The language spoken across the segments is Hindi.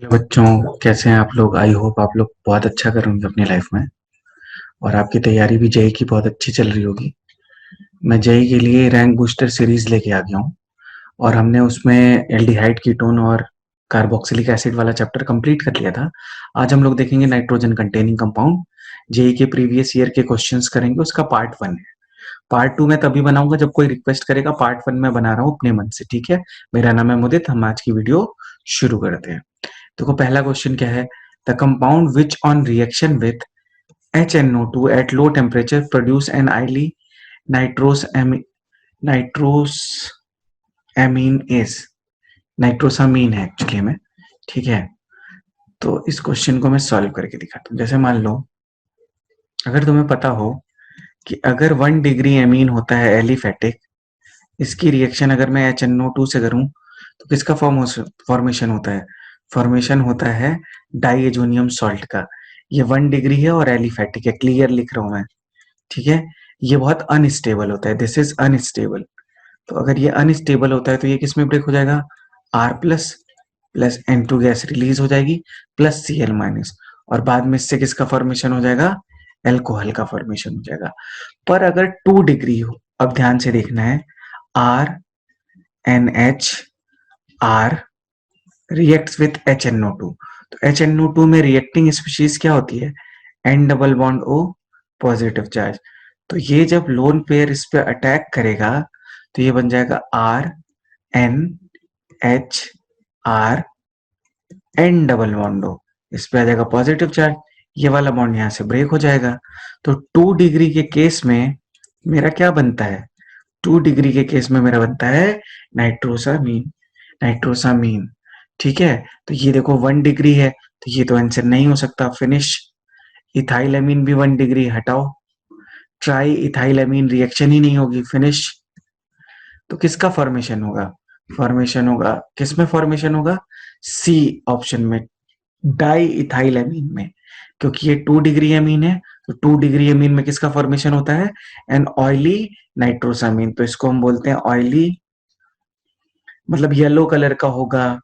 हेलो बच्चों, कैसे हैं आप लोग? आई होप आप लोग बहुत अच्छा कर रहे होंगे अपनी लाइफ में और आपकी तैयारी भी जेई की बहुत अच्छी चल रही होगी। मैं जेई के लिए रैंक बूस्टर सीरीज लेके आ गया हूँ और हमने उसमें एल्डिहाइड कीटोन और कार्बोक्सिलिक एसिड वाला चैप्टर कंप्लीट कर लिया था। आज हम लोग देखेंगे नाइट्रोजन कंटेनिंग कंपाउंड। जेई के प्रीवियस ईयर के क्वेश्चंस करेंगे, उसका पार्ट 1 है। पार्ट 2 मैं तभी बनाऊंगा जब कोई रिक्वेस्ट करेगा। पार्ट 1 मैं बना रहा हूँ अपने मन से, ठीक है? मेरा नाम है मुदित। हम आज की वीडियो शुरू करते हैं। देखो पहला क्वेश्चन क्या है। The compound which on reaction with HNO2 at low temperature produce an highly nitrous nitrosamine नाइट्रोसामीन है एक्चुअली में, ठीक है? तो इस क्वेश्चन को मैं सॉल्व करके दिखाता हूँ। जैसे मान लो, अगर तुम्हें पता हो कि अगर 1 डिग्री एमीन होता है एलिफेटिक, इसकी रिएक्शन अगर मैं HNO2 से करूं तो किसका फॉर्मेशन होता है? फॉर्मेशन होता है डाइएजोनियम सॉल्ट का। ये 1 डिग्री है और एलिफेटिक है, क्लियर लिख रहा हूं मैं, ठीक है? ये बहुत अनस्टेबल होता है, दिस इज अनस्टेबल। तो अगर ये अनस्टेबल होता है तो ये किस में ब्रेक हो जाएगा? R plus plus N2 gas release हो जाएगी प्लस Cl माइनस, और बाद में इससे किसका फॉर्मेशन हो जाएगा? एल्कोहल का फॉर्मेशन हो जाएगा। पर अगर 2 डिग्री हो, अब ध्यान से देखना है, R NH R reacts with HNO2। तो HNO2 में रिएक्टिंग स्पीशीज क्या होती है? N double bond O, positive charge. तो ये जब लोन पेयर इस पे अटैक करेगा तो ये बन जाएगा RNHR N double bond O, इस पे आ जाएगा पॉजिटिव चार्ज। ये वाला बॉन्ड यहां से ब्रेक हो जाएगा। तो 2 डिग्री के केस में मेरा क्या बनता है? 2 डिग्री के केस में मेरा बनता है नाइट्रोसामीन। नाइट्रोसामीन, ठीक है? तो ये देखो 1 डिग्री है, तो ये तो आंसर नहीं हो सकता। फिनिश। इथाइलएमीन भी 1 डिग्री, हटाओ। ट्राई इथाइलएमीन रिएक्शन ही नहीं होगी, फिनिश। तो किसका फॉर्मेशन होगा? फॉर्मेशन होगा, किसमें फॉर्मेशन होगा? सी ऑप्शन में, डाई इथाइलएमीन में। क्योंकि ये 2 डिग्री एमीन है, तो 2 डिग्री एमीन में किसका फॉर्मेशन होता है? N oily nitrosamine. तो इसको हम बोलते हैं ऑयली, मतलब येलो कलर का होगा,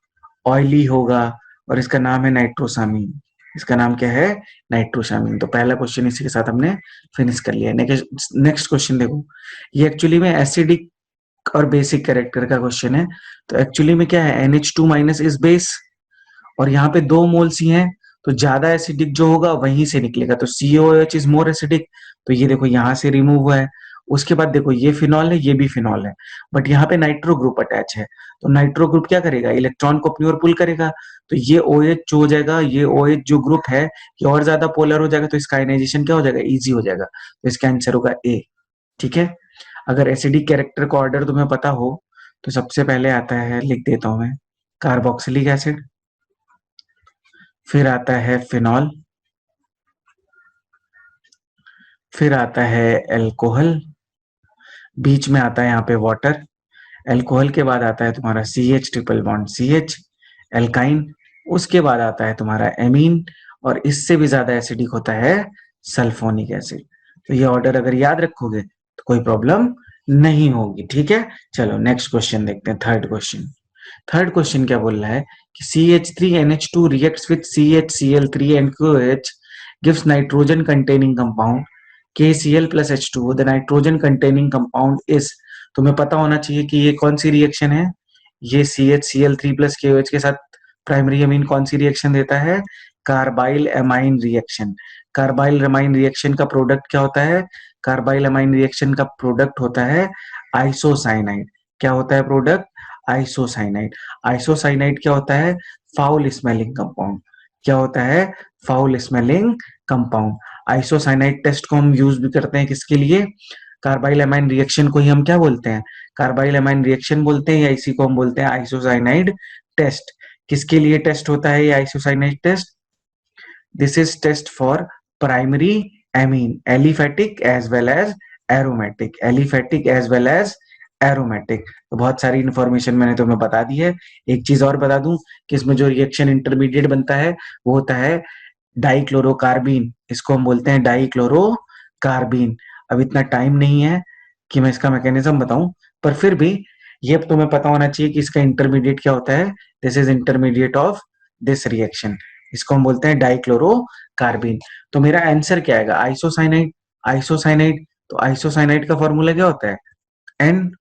ऑयली होगा, और इसका नाम है नाइट्रोसामीन। इसका नाम क्या है? नाइट्रोसामीन। तो पहला क्वेश्चन इसी के साथ हमने फिनिश कर लिया। नेक्स्ट क्वेश्चन देखो, ये एक्चुअली में एसिडिक और बेसिक कैरेक्टर का क्वेश्चन है। तो एक्चुअली में क्या है, NH2 माइनस इज बेस, और यहाँ पे 2 मोल्स ही हैं, तो ज्यादा एसिडिक जो होगा वहीं से निकलेगा। तो COOH इज मोर एसिडिक, तो ये देखो यहाँ से रिमूव हुआ है। उसके बाद देखो ये फिनॉल है, ये भी फिनॉल है, बट यहाँ पे नाइट्रो ग्रुप अटैच है। तो नाइट्रो ग्रुप क्या करेगा? इलेक्ट्रॉन को अपनी ओर पुल करेगा। तो ये OH जो हो जाएगा, ये OH जो ग्रुप है, ये और ज्यादा पोलर हो जाएगा, तो इसका आयनाइजेशन क्या हो जाएगा? इजी हो जाएगा। तो इसका आंसर होगा ए, ठीक है? अगर एसिडिक कैरेक्टर का ऑर्डर तुम्हें पता हो तो सबसे पहले आता है, लिख देता हूं मैं, कार्बोक्सिलिक एसिड, फिर आता है फिनॉल, फिर आता है एल्कोहल, बीच में आता है यहाँ पे वाटर। एल्कोहल के बाद आता है तुम्हारा CH triple bond CH, alkyne. उसके बाद आता है तुम्हारा एमीन, और इससे भी ज्यादा एसिडिक होता है सल्फोनिक एसिड। तो ये ऑर्डर अगर याद रखोगे तो कोई प्रॉब्लम नहीं होगी, ठीक है? चलो नेक्स्ट क्वेश्चन देखते हैं, थर्ड क्वेश्चन। थर्ड क्वेश्चन क्या बोल रहा है कि CH3NH2 reacts with CHCl3 and QOH gives nitrogen containing compound KCl plus H2O. The nitrogen containing compound is, तुम्हें पता होना चाहिए कि ये कौन सी रिएक्शन है। ये CHCl3 प्लस KOH के साथ प्राइमरी अमीन कौन सी रिएक्शन देता है? Carbyl amine reaction. Carbyl amine reaction का प्रोडक्ट क्या होता है? कार्बाइल एमाइन रिएक्शन का प्रोडक्ट होता है आइसोसाइनाइड। क्या होता है प्रोडक्ट? आइसोसाइनाइड। आइसोसाइनाइड क्या होता है? Foul smelling compound. क्या होता है? Foul smelling compound. Isocyanide test को हम यूज भी करते हैं किसके लिए? कार्बाइल एमाइन रिएक्शन को ही हम क्या बोलते हैं? कार्बाइल एमाइन रिएक्शन बोलते हैं, या इसी को हम बोलते हैं आइसोसाइनाइड टेस्ट। किसके लिए टेस्ट होता है ये isocyanide test? This is test for primary amine, aliphatic as well as aromatic, aliphatic as well as aromatic. तो बहुत सारी इंफॉर्मेशन मैंने तुम्हें बता दी है। एक चीज और बता दूं कि इसमें जो रिएक्शन इंटरमीडिएट बनता है वो होता है डाइक्लोरोकार्बीन। इसको हम बोलते हैं डाइक्लोरोकार्बीन। अब इतना टाइम नहीं है कि मैं इसका मैकेनिज्म बताऊं, पर फिर भी ये तुम्हें पता होना चाहिए कि इसका इंटरमीडिएट क्या होता है। This is intermediate of this reaction, इसको हम बोलते हैं डाइक्लोरोकार्बिन। तो मेरा आंसर क्या आएगा, आइसोसाइनाइड। आइसोसाइनाइड, तो आइसोसाइनाइड का फॉर्मूला क्या होता है, एन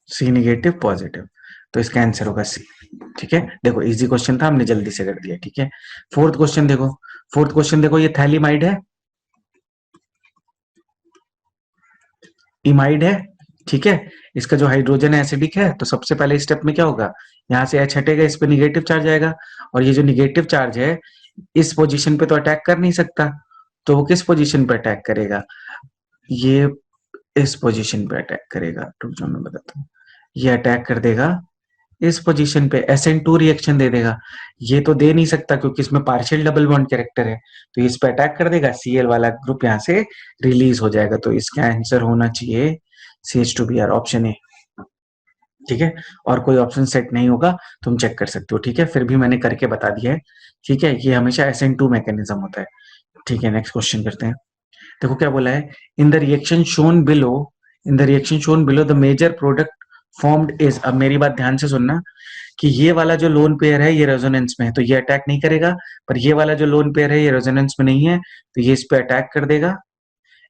सी नेगेटिव पॉजिटिव, तो इसका आंसर होगा सी। ठीक है, देखो इजी क्वेश्चन था, हमने जल्दी से कर दिया। ठीक है, फोर्थ क्वेश्चन देखो। फोर्थ क्वेश्चन देखो, ये थैलीमाइड है, इमाइड है। ठीक है, इसका जो हाइड्रोजन है एसिडिक है, तो सबसे पहले स्टेप में क्या होगा, यहाँ से एच हटेगा, इस पे निगेटिव चार्ज आएगा, और ये जो निगेटिव चार्ज है इस पोजीशन पे तो अटैक कर नहीं सकता, तो वो किस पोजीशन पे अटैक करेगा, ये इस पोजीशन पे अटैक करेगा। रुक जाओ मैं बताता हूँ, ये अटैक कर देगा इस पोजीशन पे, SN2 रिएक्शन दे देगा। ये तो दे नहीं सकता क्योंकि इसमें पार्शियल डबल बॉन्ड कैरेक्टर है, तो इस पे अटैक कर देगा, Cl वाला ग्रुप यहाँ से रिलीज हो जाएगा। तो इसका आंसर होना चाहिए CH2Br, ऑप्शन ए। ठीक है, और कोई ऑप्शन सेट नहीं होगा, तुम चेक कर सकते हो। ठीक है, फिर भी मैंने करके बता दिया है। ठीक है, ये हमेशा SN2 मैकेनिज्म होता है। ठीक है, नेक्स्ट क्वेश्चन करते हैं। देखो क्या बोला है, in the reaction shown below, in the reaction shown below the major product formed is. अब मेरी बात ध्यान से सुनना, कि ये वाला जो लोन पेयर है ये रेजोनेंस में है, तो ये अटैक नहीं करेगा, पर ये वाला जो लोन पेयर है ये रेजोनेंस में नहीं है, तो ये इस पे अटैक कर देगा,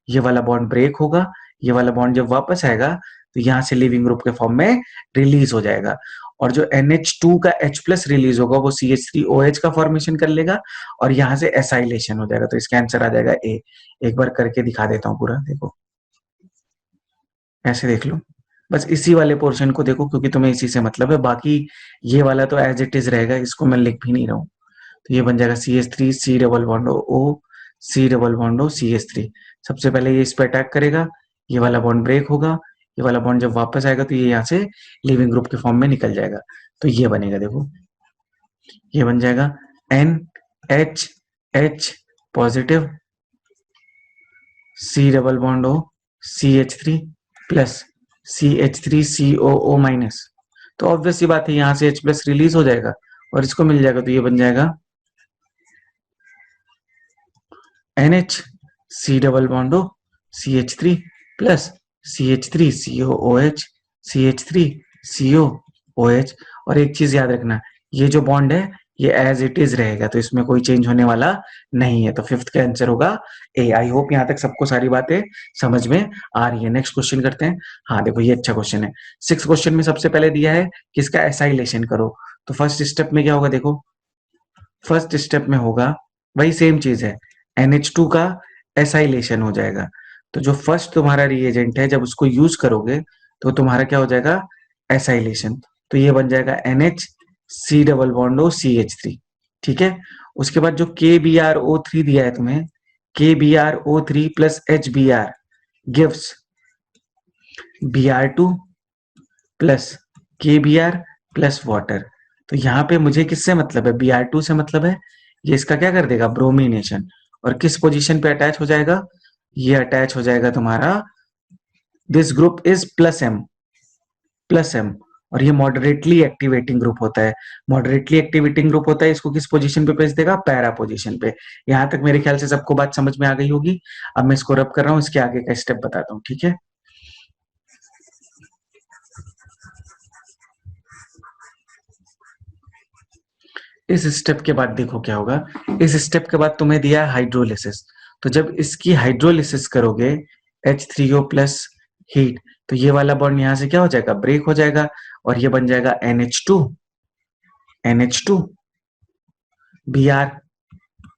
ये वाला बॉन्ड ब्रेक होगा, ये वाला बॉन्ड जब वापस आएगा तो यहाँ से लिविंग ग्रुप के फॉर्म में रिलीज हो जाएगा, और जो NH2 का H प्लस रिलीज होगा वो CH3OH का फॉर्मेशन कर लेगा, और यहाँ से एसाइलेशन हो जाएगा। तो इसका आंसर आ जाएगा ए। एक बार करके दिखा देता हूँ पूरा, देखो ऐसे देख लो, बस इसी वाले पोर्शन को देखो क्योंकि तुम्हें इसी से मतलब है, बाकी ये वाला तो एज इट इज रहेगा, इसको मैं लिख भी नहीं रहा हूँ। तो ये बन जाएगा CH3 C double bond O, C double bond O CH3। सबसे पहले ये इस पे अटैक करेगा, ये वाला बॉन्ड ब्रेक होगा, ये वाला बॉन्ड जब वापस आएगा तो ये यहाँ से लिविंग ग्रुप के फॉर्म में निकल जाएगा। तो ये बनेगा, देखो ये बन जाएगा NH positive, C double bond O CH3 plus CH3COO minus. तो ऑब्वियस सी बात है, यहाँ से H प्लस रिलीज हो जाएगा और इसको मिल जाएगा, तो ये बन जाएगा NH C double bond O CH3 plus CH3COOH CH3COOH। और एक चीज याद रखना, ये जो बॉन्ड है ये एज इट इज रहेगा, तो इसमें कोई चेंज होने वाला नहीं है। तो फिफ्थ का आंसर होगा ए। आई होप यहाँ तक सबको सारी बातें समझ में आ रही है। नेक्स्ट क्वेश्चन करते हैं। हाँ देखो ये अच्छा क्वेश्चन है। सिक्स क्वेश्चन में सबसे पहले दिया है कि इसका एसाइलेशन करो, तो फर्स्ट स्टेप में क्या होगा, देखो फर्स्ट स्टेप में होगा वही सेम चीज है, NH2 का एसाइलेशन हो जाएगा। तो जो फर्स्ट तुम्हारा रिएजेंट है जब उसको यूज करोगे तो तुम्हारा क्या हो जाएगा, एसाइलेशन। तो ये बन जाएगा NH C double bond O CH3। ठीक है, उसके बाद जो KBrO3 दिया है तुम्हें, KBrO3 plus HBr gives Br2 plus KBr plus water. तो यहाँ पे मुझे किससे मतलब है, Br2 से मतलब है, ये इसका क्या कर देगा, ब्रोमिनेशन। और किस पोजीशन पे अटैच हो जाएगा, ये अटैच हो जाएगा तुम्हारा, this group is plus M, और ये मॉडरेटली एक्टिवेटिंग ग्रुप होता है। मॉडरेटली एक्टिवेटिंग ग्रुप होता है, इसको किस पोजीशन पे भेज देगा, पैरा पोजीशन पे। यहां तक मेरे ख्याल से सबको बात समझ में आ गई होगी। अब मैं इसको रब कर रहा हूँ, इसके आगे का स्टेप बताता हूँ। ठीक है, इस स्टेप के बाद देखो क्या होगा। इस स्टेप के बाद तुम्हें दिया है हाइड्रोलिसिस। तो जब इसकी हाइड्रोलिसिस करोगे H3O प्लस हीट, तो ये वाला बॉन्ड यहां से क्या हो जाएगा, ब्रेक हो जाएगा, और ये बन जाएगा NH2 Br।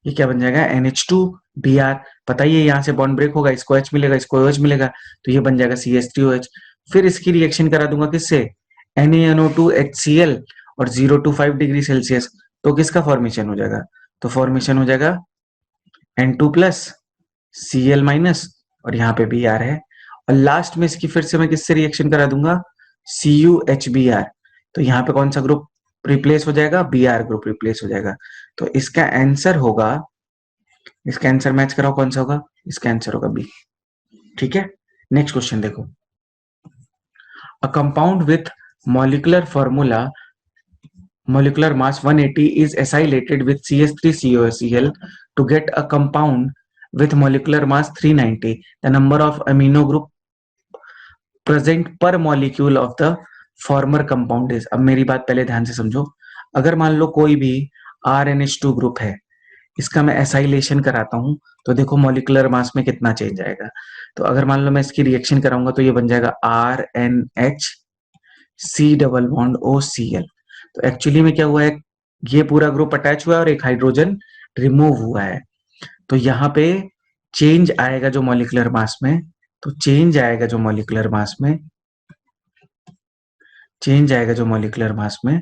ये क्या बन जाएगा, NH2Br। पता ही है यहाँ से बॉन्ड ब्रेक होगा, इसको H मिलेगा, इसको OH मिलेगा, तो ये बन जाएगा CH3OH। फिर इसकी रिएक्शन करा दूंगा किससे, NaNO2HCl और 0 to 5 डिग्री सेल्सियस। तो किसका फॉर्मेशन हो जाएगा, तो फॉर्मेशन हो जाएगा N2 प्लस Cl माइनस, और यहाँ पे Br है। और लास्ट में इसकी फिर से मैं किससे रिएक्शन करा दूंगा, CuHBr। तो यहाँ पे कौन सा ग्रुप रिप्लेस हो जाएगा, Br ग्रुप रिप्लेस हो जाएगा। तो इसका आंसर होगा, इसका आंसर मैच कराओ कौन सा होगा, इसका आंसर होगा बी। ठीक है, नेक्स्ट क्वेश्चन देखो। A compound with molecular formula molecular mass 180 is acylated with CH3COCl to get a compound with molecular mass 390. The number of amino group present per molecule of the former compound is। अब मेरी बात पहले ध्यान से समझो। अगर मान लो कोई भी RNH2 ग्रुप है, इसका मैं एसाइलेशन कराता हूं, तो देखो मॉलिक्यूलर मास में कितना चेंज आएगा। तो अगर मान लो मैं इसकी रिएक्शन कराऊंगा तो ये बन जाएगा RNH C double bond OCl। तो एक्चुअली में क्या हुआ है, ये पूरा ग्रुप अटैच हुआ है और एक हाइड्रोजन रिमूव हुआ है। तो यहाँ पे चेंज आएगा जो मॉलिक्यूलर मास में, तो चेंज आएगा जो मॉलिक्यूलर मास में, चेंज आएगा जो मॉलिक्यूलर मास में,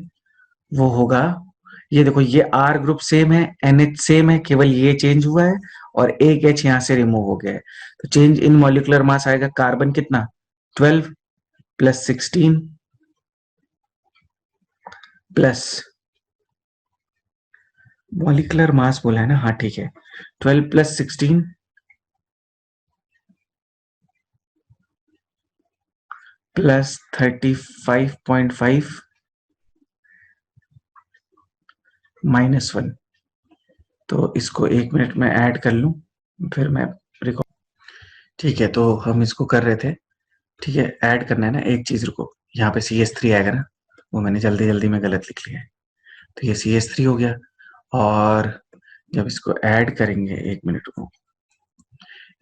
वो होगा, ये देखो ये R ग्रुप सेम है, NH सेम है, केवल ये चेंज हुआ है और एक H यहां से रिमूव हो गया है। तो चेंज इन मॉलिक्यूलर मास आएगा कार्बन कितना 12 प्लस 16 प्लस मॉलिक्यूलर मास बोला है ना, हाँ ठीक है, 12 प्लस 16 प्लस 35.5 -1। तो इसको 1 मिनट में ऐड कर लूं, फिर मैं रिकॉर्ड। ठीक है, तो हम इसको कर रहे थे। ठीक है, ऐड करना है ना, एक चीज रुको, यहाँ पे CH3 आएगा ना, वो मैंने जल्दी जल्दी में गलत लिख लिया है। तो ये CH3 हो गया, और जब इसको ऐड करेंगे, 1 मिनट रुको,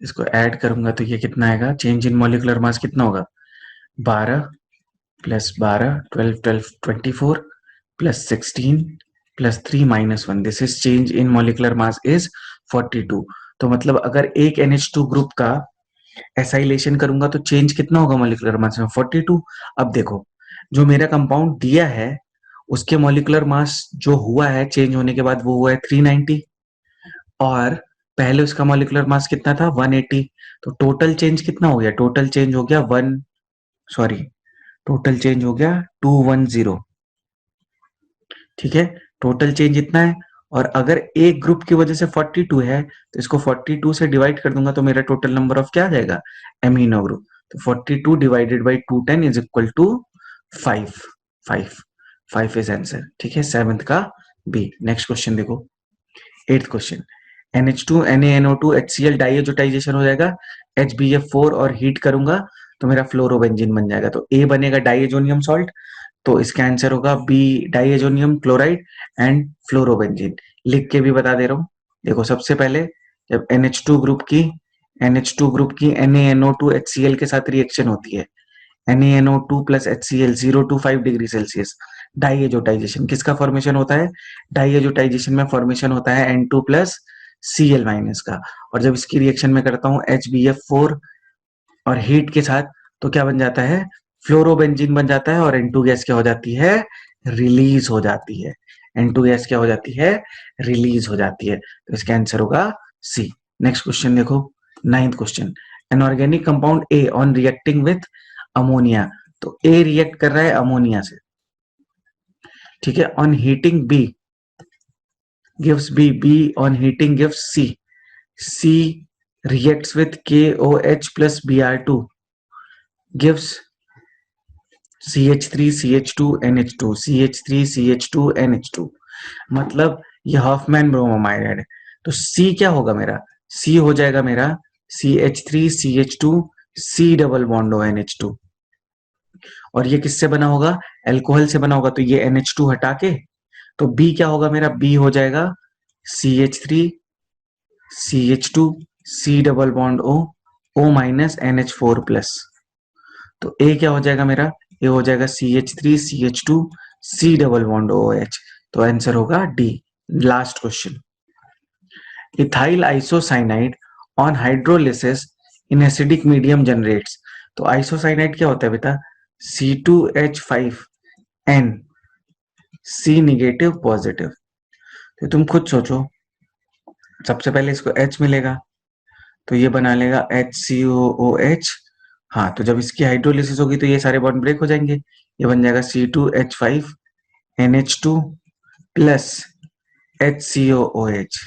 इसको ऐड करूंगा तो ये कितना आएगा, चेंज इन मॉलिक्यूलर मास कितना होगा, 12 plus 12, 12 12 24 plus 16 plus 3 -1, this is change in molecular mass is 42। तो मतलब अगर एक NH2 ग्रुप का एसाइलेशन करूंगा तो चेंज कितना होगा मॉलिक्यूलर मास में, 42। अब देखो, जो मेरा कंपाउंड दिया है उसके मॉलिक्यूलर मास जो हुआ है चेंज होने के बाद, वो हुआ है 390, और पहले उसका मॉलिक्यूलर मास कितना था, 180। तो टोटल चेंज कितना हो गया, टोटल चेंज हो गया सॉरी टोटल चेंज हो गया 210। ठीक है, टोटल चेंज इतना है। और अगर एक ग्रुप की वजह से 42 है, तो इसको 42 से डिवाइड कर दूंगा तो मेरा टोटल नंबर ऑफ क्या आ जाएगा, एमिनो ग्रुप। तो 42 divided by 210 is equal to 5। 5 5 is answer. ठीक है, 7th का बी। नेक्स्ट क्वेश्चन देखो, 8th question, NH2 NaNO2 HCl diazotisation हो जाएगा, HBF4 और हीट करूंगा तो मेरा फ्लोरोबेंजीन बन जाएगा। तो ए बनेगा डाइएजोनियम सॉल्ट, तो इसका आंसर होगा B diazonium chloride and fluorobenzene. लिख के भी बता दे रहा हूं, देखो सबसे पहले जब NH2 ग्रुप की NaNO2 HCl के साथ रिएक्शन होती है, NaNO2 plus HCl 0 to 5 degree Celsius, diazotisation किसका फॉर्मेशन होता है, डाइएजोटाइजेशन में फॉर्मेशन होता है N2 प्लस Cl माइनस का। और जब इसकी रिएक्शन में करता हूं HBF4 और हीट के साथ, तो क्या बन जाता है, फ्लोरोबेंजीन बन जाता है, और N2 गैस क्या हो जाती है, रिलीज हो जाती है। N2 गैस क्या हो जाती है, रिलीज हो जाती है। तो इसका आंसर होगा सी। नेक्स्ट क्वेश्चन देखो, 9th question, an organic compound A on reacting with ammonia. तो ए रिएक्ट कर रहा है अमोनिया से, ठीक है, on heating B gives B on heating gives C reacts with KOH plus Br2 gives CH3 CH2 NH2 CH3 CH2 NH2। मतलब ये हॉफमैन ब्रोमोमाइड है। तो C क्या होगा मेरा, C हो जाएगा मेरा CH3 CH2 C double bond NH2। और ये किससे बना होगा, एल्कोहल से बना होगा, तो ये NH2 हटा के, तो B क्या होगा मेरा, B हो जाएगा CH3 CH2 C double bond O minus NH4 plus. तो ए क्या हो जाएगा मेरा, ए हो जाएगा CH3 CH2 C double bond OH। तो आंसर होगा D. Last question, ethyl isocyanide on hydrolysis in acidic medium generates. तो आइसोसाइनाइड क्या होता है बेटा, C2H5N C निगेटिव पॉजिटिव। तो तुम खुद सोचो, सबसे पहले इसको H मिलेगा तो ये बना लेगा HCOOH। हाँ, तो जब इसकी हाइड्रोलिसिस होगी तो ये सारे बॉन्ड ब्रेक हो जाएंगे, ये बन जाएगा C2H5NH2 प्लस HCOOH।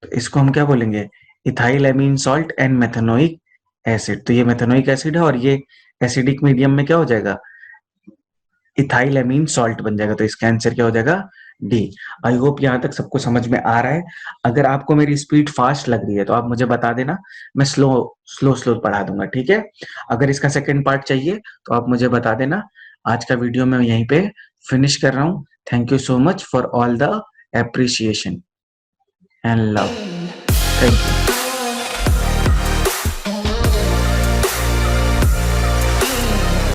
तो इसको हम क्या बोलेंगे, ethyl amine salt and methanoic acid. तो ये मेथनोइक एसिड है और ये एसिडिक मीडियम में क्या हो जाएगा, इथाइल एमीन सॉल्ट बन जाएगा। तो इसका आंसर क्या हो जाएगा, डी। आई होप यहां तक सबको समझ में आ रहा है। अगर आपको मेरी स्पीड फास्ट लग रही है तो आप मुझे बता देना, मैं स्लो स्लो स्लो पढ़ा दूंगा, ठीक है। अगर इसका सेकंड पार्ट चाहिए तो आप मुझे बता देना। आज का वीडियो मैं यहीं पे फिनिश कर रहा हूँ। Thank you so much for all the appreciation and love. Thank you.